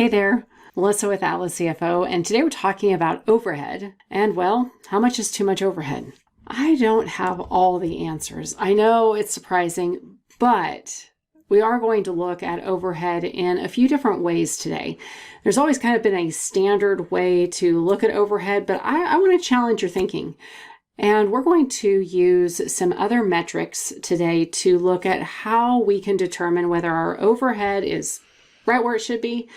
Hey there, Melissa with Atlas CFO, and today we're talking about overhead. And well, how much is too much overhead? I don't have all the answers. I know it's surprising, but we are going to look at overhead in a few different ways today. There's always kind of been a standard way to look at overhead, but I want to challenge your thinking. And we're going to use some other metrics today to look at how we can determine whether our overhead is right where it should be,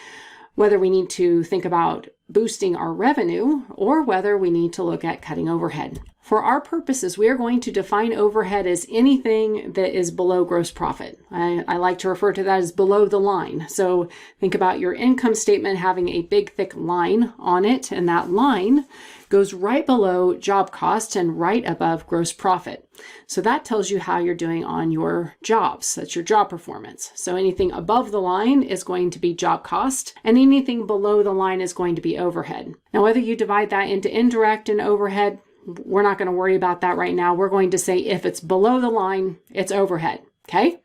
whether we need to think about boosting our revenue, or whether we need to look at cutting overhead. For our purposes, we are going to define overhead as anything that is below gross profit. I like to refer to that as below the line. So think about your income statement having a big, thick line on it, and that line goes right below job cost and right above gross profit. So that tells you how you're doing on your jobs. That's your job performance. So anything above the line is going to be job cost, and anything below the line is going to be overhead. Now, whether you divide that into indirect and overhead, we're not going to worry about that right now. We're going to say if it's below the line, it's overhead, okay?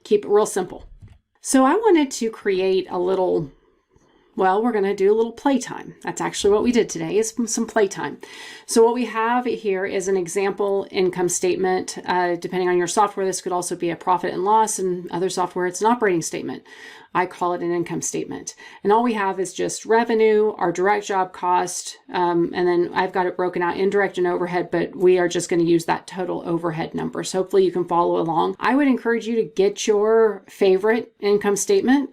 Keep it real simple. So I wanted to create a little, well, we're going to do a little playtime. That's actually what we did today, is some playtime. So what we have here is an example income statement. Depending on your software, this could also be a profit and loss, and other software, it's an operating statement. I call it an income statement. And all we have is just revenue, our direct job cost, and then I've got it broken out indirect and overhead, but we are just going to use that total overhead number. So hopefully you can follow along. I would encourage you to get your favorite income statement,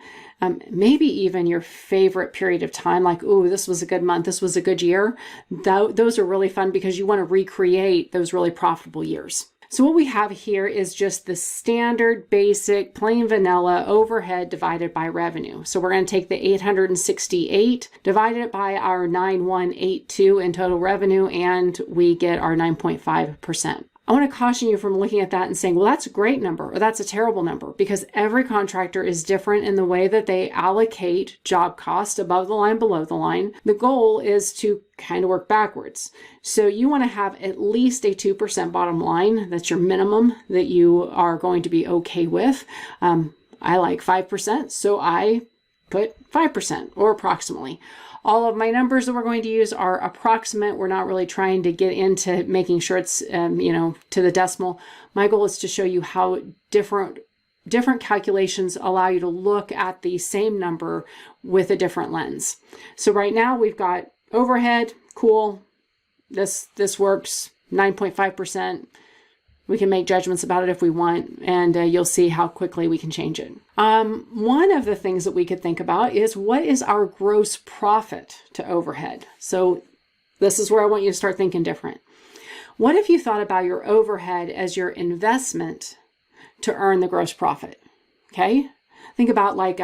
maybe even your favorite period of time, like, ooh, this was a good month, this was a good year. Those are really fun because you want to recreate those really profitable years. So what we have here is just the standard, basic, plain vanilla overhead divided by revenue. So we're going to take the 868, divide it by our 9182 in total revenue, and we get our 9.5%. I want to caution you from looking at that and saying, well, that's a great number or that's a terrible number, because every contractor is different in the way that they allocate job cost above the line, below the line. The goal is to kind of work backwards. So you want to have at least a 2% bottom line. That's your minimum that you are going to be okay with. I like 5%, so I put 5% or approximately. All of my numbers that we're going to use are approximate. We're not really trying to get into making sure it's, to the decimal. My goal is to show you how different calculations allow you to look at the same number with a different lens. So right now we've got overhead, cool. This works, 9.5%. We can make judgments about it if we want, and you'll see how quickly we can change it. One of the things that we could think about is, what is our gross profit to overhead? So this is where I want you to start thinking different. What if you thought about your overhead as your investment to earn the gross profit? Okay? Think about like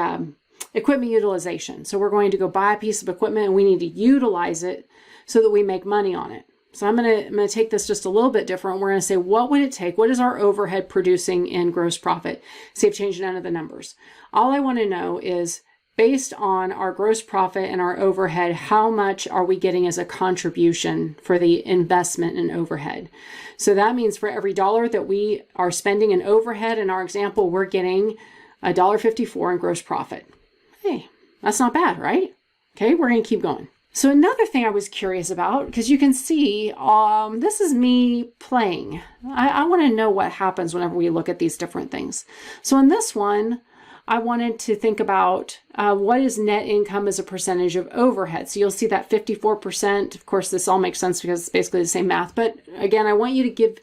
equipment utilization. So we're going to go buy a piece of equipment and we need to utilize it so that we make money on it. So I'm going to take this just a little bit different. We're going to say, what would it take? What is our overhead producing in gross profit? See, I've changed none of the numbers. All I want to know is, based on our gross profit and our overhead, how much are we getting as a contribution for the investment in overhead? So that means for every dollar that we are spending in overhead, in our example, we're getting $1.54 in gross profit. Hey, that's not bad, right? Okay, we're going to keep going. So another thing I was curious about, because you can see, this is me playing. I want to know what happens whenever we look at these different things. So in this one, I wanted to think about what is net income as a percentage of overhead. So you'll see that 54%. Of course, this all makes sense because it's basically the same math. But again, I want you to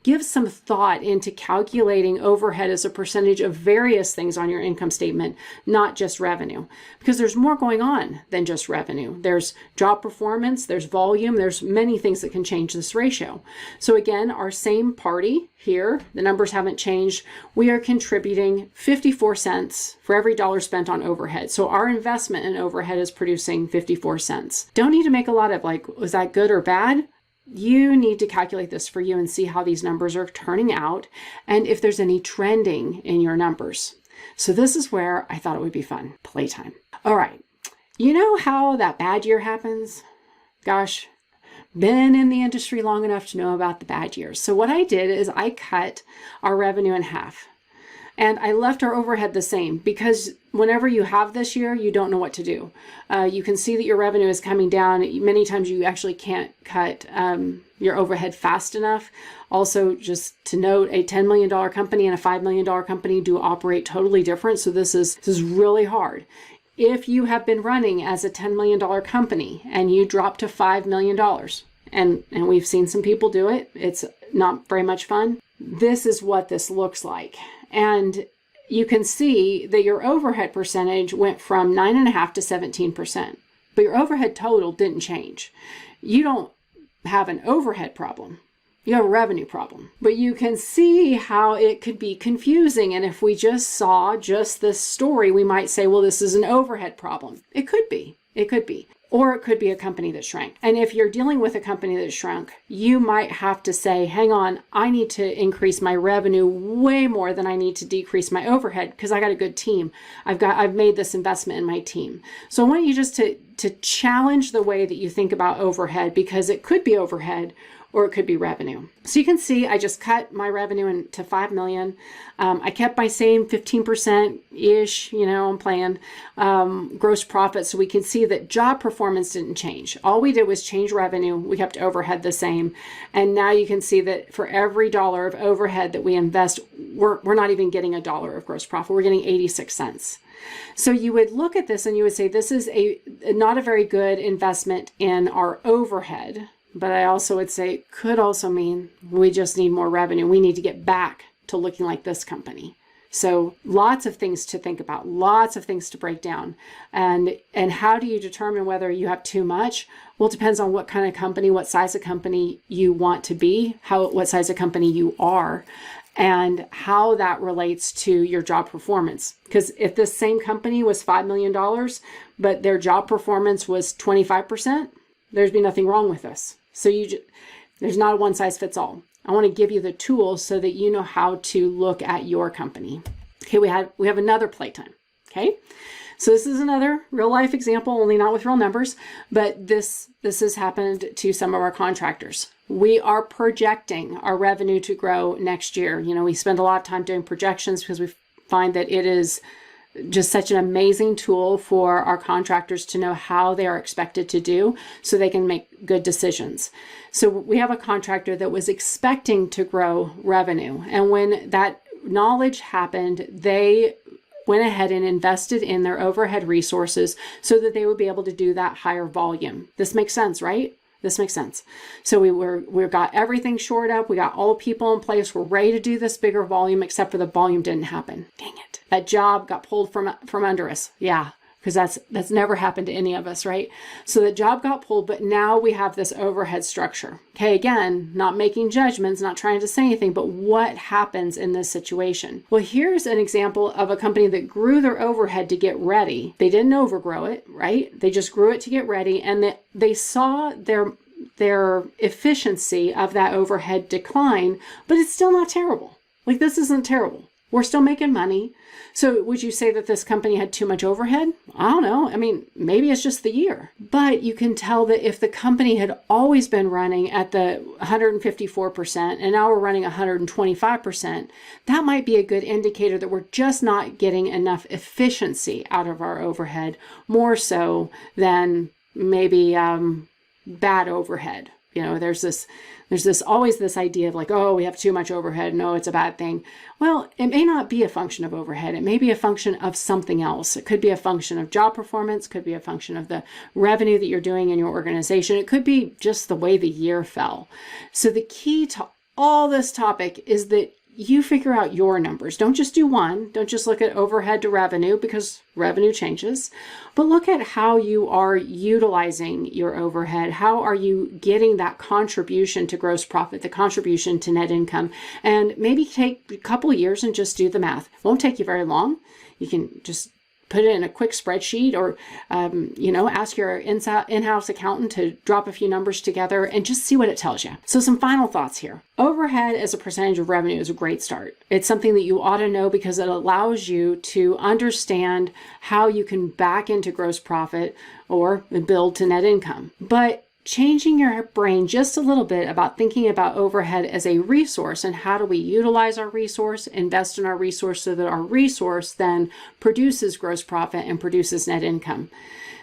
give some thought into calculating overhead as a percentage of various things on your income statement, not just revenue, because there's more going on than just revenue. There's job performance, there's volume, there's many things that can change this ratio. So again, our same party here, the numbers haven't changed. We are contributing 54 cents for every dollar spent on overhead. So our investment in overhead is producing 54 cents. Don't need to make a lot of like, was that good or bad? You need to calculate this for you and see how these numbers are turning out and if there's any trending in your numbers. So this is where I thought it would be fun. Playtime. All right. You know how that bad year happens? Gosh, been in the industry long enough to know about the bad years. So what I did is I cut our revenue in half. And I left our overhead the same because whenever you have this year, you don't know what to do. You can see that your revenue is coming down. Many times you actually can't cut your overhead fast enough. Also, just to note, a $10 million company and a $5 million company do operate totally different. So this is really hard. If you have been running as a $10 million company and you drop to $5 million, and we've seen some people do it, it's not very much fun. This is what this looks like. And you can see that your overhead percentage went from 9.5% to 17%, but your overhead total didn't change. You don't have an overhead problem. You have a revenue problem. But you can see how it could be confusing. And if we just saw just this story, we might say, well, this is an overhead problem. It could be. It could be. Or it could be a company that shrank. And if you're dealing with a company that shrunk, you might have to say, hang on, I need to increase my revenue way more than I need to decrease my overhead because I got a good team. I've made this investment in my team. So I want you just to challenge the way that you think about overhead, because it could be overhead or it could be revenue. So you can see I just cut my revenue into $5 million. I kept my same 15%-ish, I'm playing gross profit. So we can see that job performance didn't change. All we did was change revenue. We kept overhead the same. And now you can see that for every dollar of overhead that we invest, we're not even getting $1 of gross profit. We're getting 86 cents. So you would look at this and you would say, this is not a very good investment in our overhead. But I also would say it could also mean we just need more revenue. We need to get back to looking like this company. So lots of things to think about, lots of things to break down. And how do you determine whether you have too much? Well, it depends on what kind of company, what size of company you want to be, what size of company you are, and how that relates to your job performance. Because if this same company was $5 million, but their job performance was 25%, there'd be nothing wrong with this. So there's not a one size fits all. I want to give you the tools so that you know how to look at your company. Okay, we have another playtime. Okay, so this is another real life example, only not with real numbers, but this has happened to some of our contractors. We are projecting our revenue to grow next year. We spend a lot of time doing projections because we find that it is just such an amazing tool for our contractors to know how they are expected to do so they can make good decisions. So we have a contractor that was expecting to grow revenue. And when that knowledge happened, they went ahead and invested in their overhead resources so that they would be able to do that higher volume. This makes sense, right? This makes sense. So we got everything shored up. We got all the people in place. We're ready to do this bigger volume, except for the volume didn't happen. Dang it. That job got pulled from under us. Yeah, because that's never happened to any of us, right? So the job got pulled, but now we have this overhead structure. Okay, again, not making judgments, not trying to say anything, but what happens in this situation? Well, here's an example of a company that grew their overhead to get ready. They didn't overgrow it, right? They just grew it to get ready, and they saw their efficiency of that overhead decline, but it's still not terrible. Like, this isn't terrible. We're still making money. So would you say that this company had too much overhead? I don't know. I mean, maybe it's just the year. But you can tell that if the company had always been running at the 154% and now we're running 125%, that might be a good indicator that we're just not getting enough efficiency out of our overhead, more so than maybe bad overhead. There's always this idea of like, oh, we have too much overhead. No, it's a bad thing. Well, it may not be a function of overhead. It may be a function of something else. It could be a function of job performance, could be a function of the revenue that you're doing in your organization. It could be just the way the year fell. So the key to all this topic is that you figure out your numbers. Don't just do one. Don't just look at overhead to revenue because revenue changes, but look at how you are utilizing your overhead. How are you getting that contribution to gross profit, the contribution to net income, and maybe take a couple years and just do the math. It won't take you very long. You can just put it in a quick spreadsheet or, ask your in-house accountant to drop a few numbers together and just see what it tells you. So some final thoughts here. Overhead as a percentage of revenue is a great start. It's something that you ought to know because it allows you to understand how you can back into gross profit or build to net income. But changing your brain just a little bit about thinking about overhead as a resource and how do we utilize our resource, invest in our resource so that our resource then produces gross profit and produces net income.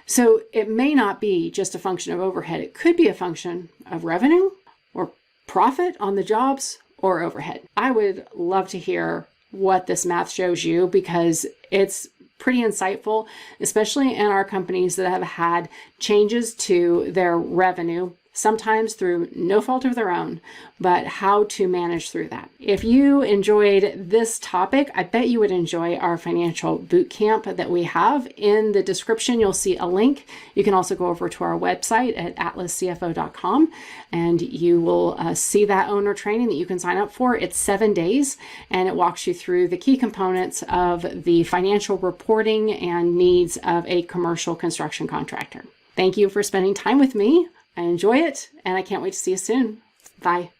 So it may not be just a function of overhead. It could be a function of revenue or profit on the jobs or overhead. I would love to hear what this math shows you because it's pretty insightful, especially in our companies that have had changes to their revenue, sometimes through no fault of their own, but how to manage through that. If you enjoyed this topic, I bet you would enjoy our financial boot camp that we have. In the description, you'll see a link. You can also go over to our website at atlascfo.com and you will see that owner training that you can sign up for. It's 7 days and it walks you through the key components of the financial reporting and needs of a commercial construction contractor. Thank you for spending time with me. I enjoy it, and I can't wait to see you soon. Bye.